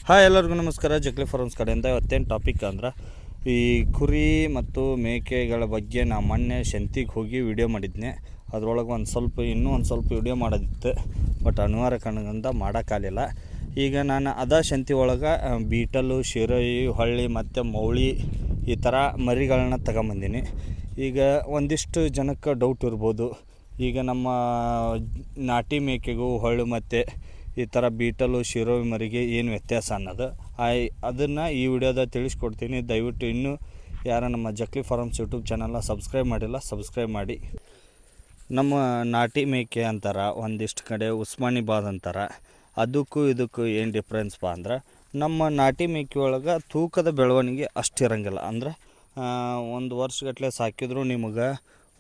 Hi ಎಲ್ಲರಿಗೂ ನಮಸ್ಕಾರ. Jakli forms ಕಡೆಯಿಂದ ಇವತ್ತೇನು ಟಾಪಿಕ್ ಅಂದ್ರೆ ಈ ಕುರಿ ಮತ್ತು ಮೇಕೆಗಳ ಬಗ್ಗೆ ನಾ ಮೊನ್ನೆ ಶಂತಿಗೆ ಹೋಗಿ ವಿಡಿಯೋ ಮಾಡಿದ್ನೆ. ಅದರೊಳಗೆ ಇನ್ನೂ ಒಂದು ಸ್ವಲ್ಪ ವಿಡಿಯೋ ಮಾಡೋದಿತ್ತು, ಬಟ್ ಅನಿವಾರ್ಯ ಕಾರಣದಿಂದ ಮಾಡೋಕ್ಕಾಗಲಿಲ್ಲ. ಈಗ ನಾನು ಶಂತಿ ಒಳಗೆ ಬೀಟಲು, ಶಿರೋಯಿ, ಹೊಳ್ಳಿ ಮತ್ತು ಮೌಳಿ ಈ ಥರ ಮರಿಗಳನ್ನ ತಗೊಂಬಂದೀನಿ. ಈಗ ಒಂದಿಷ್ಟು ಜನಕ್ಕೆ ಡೌಟ್ ಇರ್ಬೋದು, ಈಗ ನಮ್ಮ ನಾಟಿ ಮೇಕೆಗೂ ಹೊಳ್ಳಿ ಮತ್ತು ಈ ಥರ ಬೀಟಲು, ಶಿರೋಯಿ ಮರಿಗೆ ಏನು ವ್ಯತ್ಯಾಸ ಅನ್ನೋದು ಅದನ್ನು ಈ ವಿಡಿಯೋದಾಗ ತಿಳಿಸ್ಕೊಡ್ತೀನಿ. ದಯವಿಟ್ಟು ಇನ್ನೂ ಯಾರು ನಮ್ಮ ಜಕ್ಲಿ ಫಾರ್ಮ್ಸ್ ಯೂಟ್ಯೂಬ್ ಚಾನಲ್ನ ಸಬ್ಸ್ಕ್ರೈಬ್ ಮಾಡಿಲ್ಲ, ಸಬ್ಸ್ಕ್ರೈಬ್ ಮಾಡಿ. ನಮ್ಮ ನಾಟಿ ಮೇಕೆ ಅಂತಾರೆ, ಒಂದಿಷ್ಟು ಕಡೆ ಉಸ್ಮಾನಿಬಾದ್ ಅಂತಾರೆ. ಅದಕ್ಕೂ ಇದಕ್ಕೂ ಏನು ಡಿಫ್ರೆನ್ಸ್ಪ ಅಂದ್ರೆ, ನಮ್ಮ ನಾಟಿ ಮೇಕೆ ಒಳಗೆ ತೂಕದ ಬೆಳವಣಿಗೆ ಅಷ್ಟಿರಂಗಿಲ್ಲ. ಅಂದ್ರೆ ಒಂದು ವರ್ಷಗಟ್ಟಲೆ ಸಾಕಿದ್ರು ನಿಮಗೆ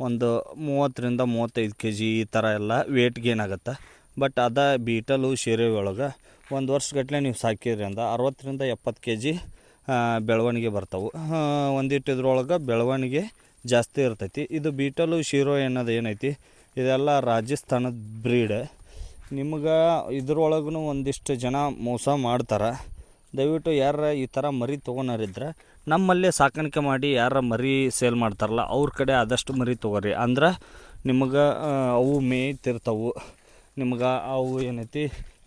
ಒಂದು 30-35 kg ಈ ಥರ ಎಲ್ಲ ವೇಟ್ ಗೇನ್ ಆಗುತ್ತೆ. ಬಟ್ ಬೀಟಲು, ಶಿರೋಯಿ ಒಳಗೆ ಒಂದು ವರ್ಷಗಟ್ಟಲೆ ನೀವು ಸಾಕಿದ್ರಿ ಅಂದ್ರೆ 60-70 kg ಬೆಳವಣಿಗೆ ಬರ್ತಾವೆ. ಒಂದಿಟ್ಟಿದ್ರೊಳಗೆ ಬೆಳವಣಿಗೆ ಜಾಸ್ತಿ ಇರ್ತೈತಿ. ಇದು ಬೀಟಲು, ಶಿರೋಯಿ ಅನ್ನೋದು ಏನೈತಿ, ಇದೆಲ್ಲ ರಾಜಸ್ಥಾನದ ಬ್ರೀಡ್. ನಿಮ್ಗೆ ಇದ್ರೊಳಗೂ ಒಂದಿಷ್ಟು ಜನ ಮೋಸ ಮಾಡ್ತಾರೆ. ದಯವಿಟ್ಟು ಯಾರ ಈ ಥರ ಮರಿ ತೊಗೊಳೋರಿದ್ರೆ ನಮ್ಮಲ್ಲೇ ಸಾಕಾಣಿಕೆ ಮಾಡಿ ಯಾರ ಮರಿ ಸೇಲ್ ಮಾಡ್ತಾರಲ್ಲ ಅವ್ರ ಕಡೆ ಆದಷ್ಟು ಮರಿ ತೊಗೊರಿ. ಅಂದ್ರೆ ನಿಮಗೆ ಅವು ಮೇಯ್ತಿರ್ತಾವೆ, ನಿಮ್ಗೆ ಅವು ಏನೈತಿ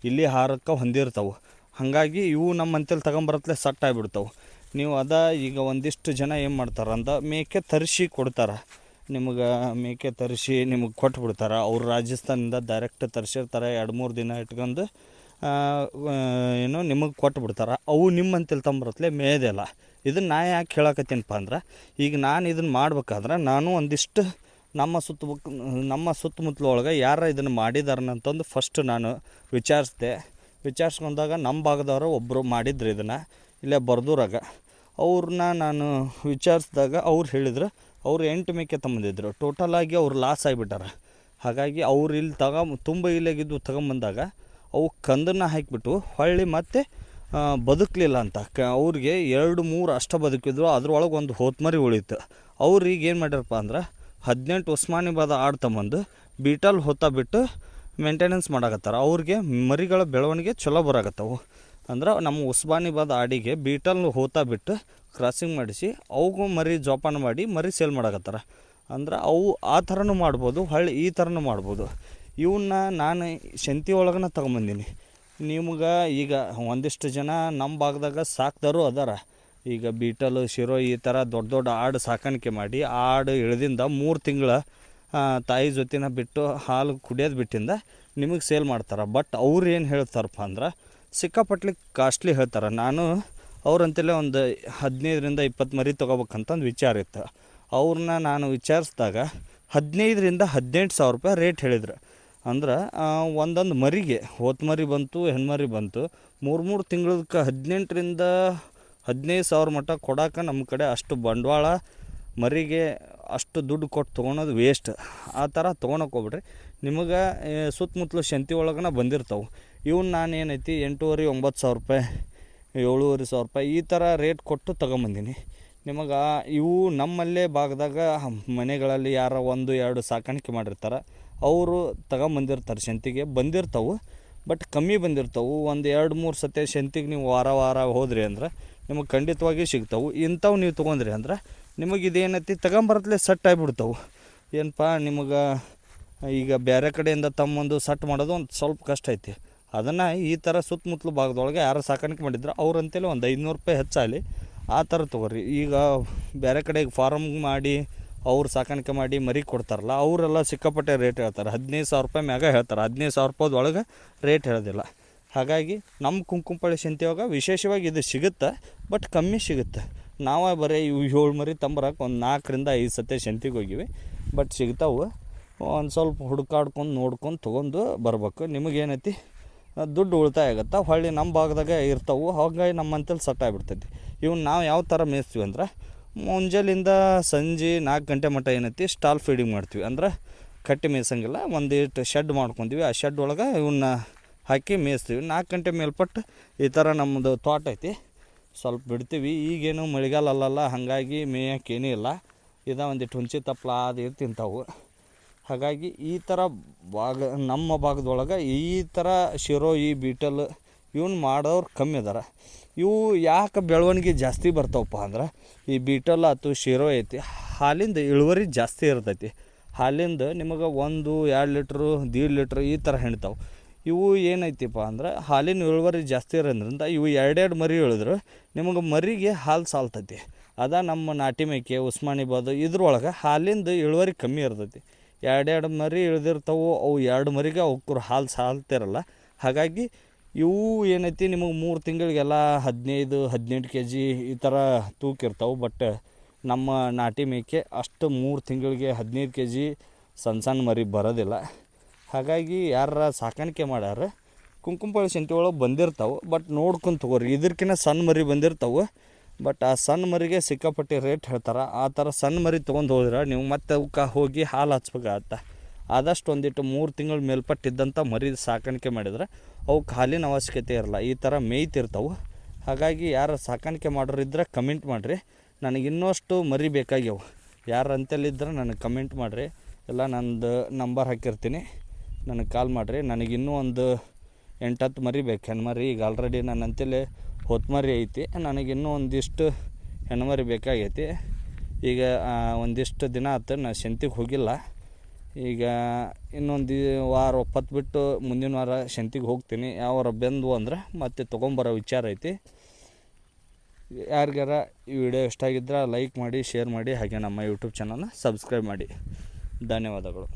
ಇಲ್ಲಿ ಹಾರಕ್ಕೆ ಹೊಂದಿರ್ತಾವೆ. ಹಾಗಾಗಿ ಇವು ನಮ್ಮ ಅಂತೇಳಿ ತಗೊಂಬರತ್ಲೆ ಸಟ್ ಆಗಿಬಿಡ್ತಾವೆ. ನೀವು ಈಗ ಒಂದಿಷ್ಟು ಜನ ಏನು ಮಾಡ್ತಾರೆ ಅಂದ್ರೆ ಮೇಕೆ ತರಿಸಿ ಕೊಡ್ತಾರೆ. ನಿಮ್ಗೆ ಮೇಕೆ ತರಿಸಿ ನಿಮಗೆ ಕೊಟ್ಬಿಡ್ತಾರೆ. ಅವ್ರು ರಾಜಸ್ಥಾನದಿಂದ ಡೈರೆಕ್ಟ್ ತರಿಸಿರ್ತಾರೆ, 2-3 ದಿನ ಇಟ್ಕೊಂಡು ನಿಮಗೆ ಕೊಟ್ಬಿಡ್ತಾರೆ. ಅವು ನಿಮ್ಮ ಅಂತೇಳಿ ತಗೊಂಬರತ್ಲೆ ಮೇಯ್ದೆಲ್ಲ. ಇದನ್ನು ನಾ ಯಾಕೆ ಹೇಳಕತ್ತೀನಪ್ಪ ಅಂದ್ರೆ, ಈಗ ನಾನು ಇದನ್ನು ಮಾಡ್ಬೇಕಾದ್ರೆ ನಾನು ಒಂದಿಷ್ಟು ನಮ್ಮ ಸುತ್ತಮುತ್ತಲೊಳಗೆ ಯಾರು ಇದನ್ನು ಮಾಡಿದಾರನಂತಂದು ಫಸ್ಟ್ ನಾನು ವಿಚಾರಿಸ್ಕೊಂಡಾಗ ನಮ್ಮ ಭಾಗದವರು ಒಬ್ಬರು ಮಾಡಿದ್ರು ಇದನ್ನು, ಇಲ್ಲೇ ಬರ್ದೂರಾಗ. ಅವ್ರನ್ನ ನಾನು ವಿಚಾರಿಸಿದಾಗ ಅವ್ರು ಹೇಳಿದ್ರು, ಅವ್ರು 8 ಮೇಕೆ ತಗೊಂಬಂದಿದ್ರು. ಟೋಟಲಾಗಿ ಅವ್ರು ಲಾಸ್ ಆಗಿಬಿಟ್ಟಾರ. ಹಾಗಾಗಿ ಅವ್ರು ಇಲ್ಲಿ ತುಂಬ ಇಲ್ಲಾಗಿದ್ದು ತಗೊಂಬಂದಾಗ ಅವು ಕಂದನ್ನು ಹಾಕಿಬಿಟ್ಟು ಹೊಳ್ಳಿ ಮತ್ತೆ ಬದುಕಲಿಲ್ಲ ಅಂತ ಅವ್ರಿಗೆ 2-3 ಅಷ್ಟೇ ಬದುಕಿದ್ರು. ಅದ್ರೊಳಗೆ ಒಂದು ಹೋತ್ಮರಿ ಉಳಿತು. ಅವ್ರಿಗೆ ಏನು ಮಾಡ್ಯಾರಪ್ಪ ಅಂದ್ರೆ 18 ಉಸ್ಮಾನಿಬಾದ್ ಆಡು ತಗೊಂಬಂದು ಬೀಟಲ್ ಹೊತ್ತ ಬಿಟ್ಟು ಮೇಂಟೆನೆನ್ಸ್ ಮಾಡಾಕತ್ತಾರ. ಅವ್ರಿಗೆ ಮರಿಗಳ ಬೆಳವಣಿಗೆ ಚಲೋ ಬರಾಕತ್ತವು. ಅಂದ್ರೆ ನಮ್ಮ ಉಸ್ಮಾನಿಬಾದ್ ಆಡಿಗೆ ಬೀಟಲ್ ಹೋತ ಬಿಟ್ಟು ಕ್ರಾಸಿಂಗ್ ಮಾಡಿಸಿ ಅವಗೂ ಮರಿ ಜೋಪಾನ ಮಾಡಿ ಮರಿ ಸೇಲ್ ಮಾಡಾಕತ್ತಾರ. ಅಂದ್ರೆ ಅವು ಆ ಥರನೂ ಮಾಡ್ಬೋದು, ಹೊಳ್ಳಿ ಈ ಥರನೂ ಮಾಡ್ಬೋದು. ಇವನ್ನ ನಾನು ಶಂತಿ ಒಳಗನ ತಗೊಂಬಂದೀನಿ. ನಿಮ್ಗೆ ಈಗ ಒಂದಿಷ್ಟು ಜನ ನಮ್ಮ ಭಾಗದಾಗ ಸಾಕ್ದಾರು ಅದಾರ. ಈಗ ಬೀಟಲು, ಶಿರೋಯಿ ಈ ಥರ ದೊಡ್ಡ ಆಡು ಸಾಕಾಣಿಕೆ ಮಾಡಿ ಆಡು ಇಳಿದಿಂದ 3 ತಿಂಗಳ ತಾಯಿ ಜೊತೆನ ಬಿಟ್ಟು ಹಾಲು ಕುಡಿಯೋದು ಬಿಟ್ಟಿಂದ ನಿಮಗೆ ಸೇಲ್ ಮಾಡ್ತಾರೆ. ಬಟ್ ಅವ್ರು ಏನು ಹೇಳ್ತಾರಪ್ಪ ಅಂದ್ರೆ ಸಿಕ್ಕಾಪಟ್ಲಿ ಕಾಸ್ಟ್ಲಿ ಹೇಳ್ತಾರೆ. ನಾನು ಅವ್ರಂತಲೇ ಒಂದು 15-20 ಮರಿ ತೊಗೋಬೇಕಂತಂದು ವಿಚಾರ ಇತ್ತು. ಅವ್ರನ್ನ ನಾನು ವಿಚಾರಿಸಿದಾಗ 15,000-18,000 ರೂಪಾಯಿ ರೇಟ್ ಹೇಳಿದ್ರು. ಅಂದ್ರೆ ಒಂದೊಂದು ಮರಿಗೆ ಮರಿ ಬಂತು, ಹೆಣ್ಮರಿ ಬಂತು, 3 ತಿಂಗಳಕ್ಕೆ 18,000-15,000 ಮಟ್ಟ ಕೊಡೋಕೆ ನಮ್ಮ ಕಡೆ ಅಷ್ಟು ಬಂಡವಾಳ ಮರಿಗೆ ಅಷ್ಟು ದುಡ್ಡು ಕೊಟ್ಟು ತೊಗೊಳೋದು ವೇಸ್ಟ್. ಆ ಥರ ತೊಗೊಳಕ್ಕೆ ಹೋಗ್ಬಿಡ್ರಿ. ನಿಮಗೆ ಸುತ್ತಮುತ್ತಲು ಶಂತಿ ಒಳಗನ ಬಂದಿರ್ತಾವೆ. ಇವನ್ನ ನಾನು ಏನೈತಿ 8,500-9,000 ರೂಪಾಯಿ, 7,500 ರೂಪಾಯಿ ಈ ಥರ ರೇಟ್ ಕೊಟ್ಟು ತೊಗೊಂಬಂದೀನಿ. ನಿಮಗೆ ಇವು ನಮ್ಮಲ್ಲೇ ಭಾಗದಾಗ ಮನೆಗಳಲ್ಲಿ ಯಾರ 1-2 ಸಾಕಾಣಿಕೆ ಮಾಡಿರ್ತಾರೆ, ಅವರು ತಗೊಂಬಂದಿರ್ತಾರೆ. ಶಂತಿಗೆ ಬಂದಿರ್ತಾವೆ, ಬಟ್ ಕಮ್ಮಿ ಬಂದಿರ್ತಾವೆ. 1-2-3 ಸತಿ ಶಂತಿಗೆ ನೀವು ವಾರ ಹೋದ್ರಿ ಅಂದ್ರೆ ನಿಮಗೆ ಖಂಡಿತವಾಗಿ ಸಿಗ್ತಾವೆ. ಇಂಥವು ನೀವು ತೊಗೊಂಡ್ರಿ ಅಂದ್ರೆ ನಿಮಗೆ ಇದೇನೈತಿ ತಗೊಂಬರತ್ಲೆ ಸೆಟ್ ಆಗಿಬಿಡ್ತಾವೆ. ಏನಪ್ಪ ನಿಮಗೆ ಈಗ ಬೇರೆ ಕಡೆಯಿಂದ ತಮ್ಮೊಂದು ಸೆಟ್ ಮಾಡೋದು ಒಂದು ಸ್ವಲ್ಪ ಕಷ್ಟ ಐತಿ. ಅದನ್ನು ಈ ಥರ ಸುತ್ತಮುತ್ತಲು ಭಾಗದೊಳಗೆ ಯಾರು ಸಾಕಾಣಿಕೆ ಮಾಡಿದ್ರೆ ಅವ್ರಂತೇಳಿ ಒಂದು 500 ರೂಪಾಯಿ ಹೆಚ್ಚಾಗಲಿ ಆ ಥರ ತೊಗೊರಿ. ಈಗ ಬೇರೆ ಕಡೆಗೆ ಫಾರಮ್ ಮಾಡಿ ಅವ್ರು ಸಾಕಾಣಿಕೆ ಮಾಡಿ ಮರಿ ಕೊಡ್ತಾರಲ್ಲ, ಅವರೆಲ್ಲ ಸಿಕ್ಕಾಪಟ್ಟೆ ರೇಟ್ ಹೇಳ್ತಾರೆ. 15,000 ರೂಪಾಯಿ ಮ್ಯಾಗ ಹೇಳ್ತಾರೆ. 15,000 ರೂಪಾಯಿದೊಳಗೆ ರೇಟ್ ಹೇಳೋದಿಲ್ಲ. ಹಾಗಾಗಿ ನಮ್ಮ ಕುಂಕುಂಪಳ್ಳಿ ಶಂತಿಯಾಗ ವಿಶೇಷವಾಗಿ ಇದು ಸಿಗುತ್ತೆ, ಬಟ್ ಕಮ್ಮಿ ಸಿಗುತ್ತೆ. ನಾವು ಬರೀ ಇವು 7 ಮರಿ ತಂಬರಕ್ಕೆ ಒಂದು 4-5 ಸತಿ ಶಂತಿಗೆ ಹೋಗಿವಿ, ಬಟ್ ಸಿಗ್ತಾವೆ. ಒಂದು ಸ್ವಲ್ಪ ಹುಡುಕಾಡ್ಕೊಂಡು ನೋಡ್ಕೊಂಡು ತೊಗೊಂಡು ಬರ್ಬೇಕು. ನಿಮಗೇನೈತಿ ದುಡ್ಡು ಉಳಿತಾಯ ಆಗುತ್ತೆ. ಹೊಳ್ಳಿ ನಮ್ಮ ಭಾಗದಾಗ ಇರ್ತಾವೆ. ಹಾಗಾಗಿ ನಮ್ಮಂತಲ್ಲಿ ಸೆಟ್ ಆಗಿಬಿಡ್ತೈತಿ. ಇವನ್ನ ನಾವು ಯಾವ ಥರ ಮೇಯಿಸ್ತೀವಿ ಅಂದ್ರೆ ಮುಂಜಾನಿಂದ ಸಂಜೆ 4 ಗಂಟೆ ಮಟ್ಟ ಏನೈತಿ ಸ್ಟಾಲ್ ಫೀಡಿಂಗ್ ಮಾಡ್ತೀವಿ. ಅಂದ್ರೆ ಕಟ್ಟಿ ಮೇಯ್ಸಂಗಿಲ್ಲ, ಒಂದಿಷ್ಟು ಶೆಡ್ ಮಾಡ್ಕೊತೀವಿ. ಆ ಶೆಡ್ ಒಳಗೆ ಇವನ್ನ ಹಾಕಿ ಮೇಯಿಸ್ತೀವಿ. 4 ಗಂಟೆ ಮೇಲ್ಪಟ್ಟು ಈ ಥರ ನಮ್ಮದು ತೋಟ ಐತಿ, ಸ್ವಲ್ಪ ಬಿಡ್ತೀವಿ. ಈಗೇನು ಮಳೆಗಾಲ ಅಲ್ಲಲ್ಲ, ಹಾಗಾಗಿ ಮೇಯೋಕ್ಕೇನೂ ಇಲ್ಲ. ಒಂದಿಟ್ಟು ಹುಂಚಿ ತಪ್ಪಲ ಅದು ತಿಂತಾವೆ. ಹಾಗಾಗಿ ಈ ಥರ ನಮ್ಮ ಭಾಗದೊಳಗೆ ಈ ಥರ ಶಿರೋಯಿ, ಬೀಟಲ್ ಇವನ್ನ ಮಾಡೋರು ಕಮ್ಮಿ ಅದಾರ. ಇವು ಯಾಕೆ ಬೆಳವಣಿಗೆ ಜಾಸ್ತಿ ಬರ್ತಾವಪ್ಪ ಅಂದ್ರೆ ಈ ಬೀಟಲ್ ಆಯ್ತು ಶೀರೋ ಐತಿ, ಹಾಲಿಂದ ಇಳುವರಿ ಜಾಸ್ತಿ ಇರ್ತೈತಿ. ಹಾಲಿಂದ ನಿಮಗೆ 1-2 ಲೀಟ್ರು 1.5 ಲೀಟ್ರ್ ಈ ಥರ ಹೆಣ್ತಾವೆ. ಇವು ಏನೈತಿಪ್ಪ ಅಂದ್ರೆ ಹಾಲಿನ ಇಳುವರಿ ಜಾಸ್ತಿ ಇರೋದ್ರಿಂದ ಇವು 2 ಮರಿ ಇಳಿದ್ರೆ ನಿಮಗೆ ಮರಿಗೆ ಹಾಲು ಸಾಲ್ತೈತಿ. ಅದ ನಮ್ಮ ನಾಟಿ ಮೇಕೆ ಉಸ್ಮಾನಿಬಾದ್ ಇದ್ರೊಳಗೆ ಹಾಲಿಂದ ಇಳುವರಿ ಕಮ್ಮಿ ಇರ್ತೈತಿ. 2 ಮರಿ ಇಳಿದಿರ್ತಾವೆ, ಅವು 2 ಮರಿಗೆ ಅವಕ್ಕರು ಹಾಲು ಸಾಲ್ತಿರಲ್ಲ. ಹಾಗಾಗಿ ಇವು ಏನೈತಿ ನಿಮಗೆ 3 ತಿಂಗಳಿಗೆಲ್ಲ 15-18 kg ಈ ಥರ ತೂಕ ಇರ್ತಾವೆ. ಬಟ್ ನಮ್ಮ ನಾಟಿ ಮೇಕೆ ಅಷ್ಟು 3 ತಿಂಗಳಿಗೆ 15 kg ಸಣ್ಣ ಮರಿ ಬರೋದಿಲ್ಲ. ಹಾಗಾಗಿ ಯಾರ ಸಾಕಾಣಿಕೆ ಮಾಡ್ಯಾರ ಕುಂಕುಮಪಳ್ಳಿ ಸಂತೆ ಒಳಗೆ ಬಂದಿರ್ತಾವೆ. ಬಟ್ ನೋಡ್ಕೊಂಡು ತೊಗೋರಿ, ಇದಕ್ಕಿಂತ ಸಣ್ಣ ಮರಿ ಬಂದಿರ್ತಾವೆ. ಬಟ್ ಆ ಸಣ್ಣ ಮರಿಗೆ ಸಿಕ್ಕಾಪಟ್ಟೆ ರೇಟ್ ಹೇಳ್ತಾರೆ. ಆ ಥರ ಸಣ್ಣ ಮರಿ ತೊಗೊಂಡು ಹೋದ್ರೆ ನೀವು ಮತ್ತೆ ಅವಕ್ಕೆ ಹೋಗಿ ಹಾಲು ಹಚ್ಬೇಕಾಗತ್ತೆ. ಆದಷ್ಟು ಒಂದಿಟ್ಟು 3 ತಿಂಗಳ ಮೇಲ್ಪಟ್ಟಿದ್ದಂಥ ಮರಿ ಸಾಕಾಣಿಕೆ ಮಾಡಿದ್ರೆ ಅವಕ್ಕೆ ಹಾಲಿನ ಅವಶ್ಯಕತೆ ಇರಲ್ಲ, ಈ ಥರ ಮೇಯ್ತಿರ್ತಾವೆ. ಹಾಗಾಗಿ ಯಾರು ಸಾಕಾಣಿಕೆ ಮಾಡೋರಿದ್ರೆ ಕಮೆಂಟ್ ಮಾಡಿರಿ, ನನಗೆ ಇನ್ನಷ್ಟು ಮರಿ ಬೇಕಾಗ್ಯವ. ಯಾರು ಅಂತೇಳಿದ್ರೆ ನನಗೆ ಕಮೆಂಟ್ ಮಾಡಿರಿ, ಇಲ್ಲ ನಂದು ನಂಬರ್ ಹಾಕಿರ್ತೀನಿ, ನನಗೆ ಕಾಲ್ ಮಾಡಿರಿ. ನನಗೆ ಇನ್ನೂ ಒಂದು 8-10 ಮರಿ ಬೇಕು, ಹೆಣ್ಮರಿ. ಈಗ ಆಲ್ರೆಡಿ ನನ್ನ ಅಂತೇಳಿ ಹೊತ್ತು ಐತಿ, ನನಗಿನ್ನೂ ಒಂದಿಷ್ಟು ಹೆಣ್ಮರಿ ಬೇಕಾಗೈತಿ. ಈಗ ಒಂದಿಷ್ಟು ದಿನ ಆಯ್ತು ನಾನು ಸಂತಿಗೆ ಹೋಗಿಲ್ಲ. ಈಗ ಇನ್ನೊಂದು ವಾರ ಒಪ್ಪತ್ತು ಬಿಟ್ಟು ಮುಂದಿನ ವಾರ ಸಂತಿಗೆ ಹೋಗ್ತೀನಿ. ಯಾವಾರ ಬಂದು ಅಂದ್ರೆ ಮತ್ತೆ ತೊಗೊಂಬರೋ ವಿಚಾರ ಐತಿ. ಯಾರಿಗಾರ ಈ ವಿಡಿಯೋ ಇಷ್ಟ ಆಗಿದ್ರೆ ಲೈಕ್ ಮಾಡಿ, ಶೇರ್ ಮಾಡಿ, ಹಾಗೆ ನಮ್ಮ ಯೂಟ್ಯೂಬ್ ಚಾನಲ್ನ ಸಬ್ಸ್ಕ್ರೈಬ್ ಮಾಡಿ. ಧನ್ಯವಾದಗಳು.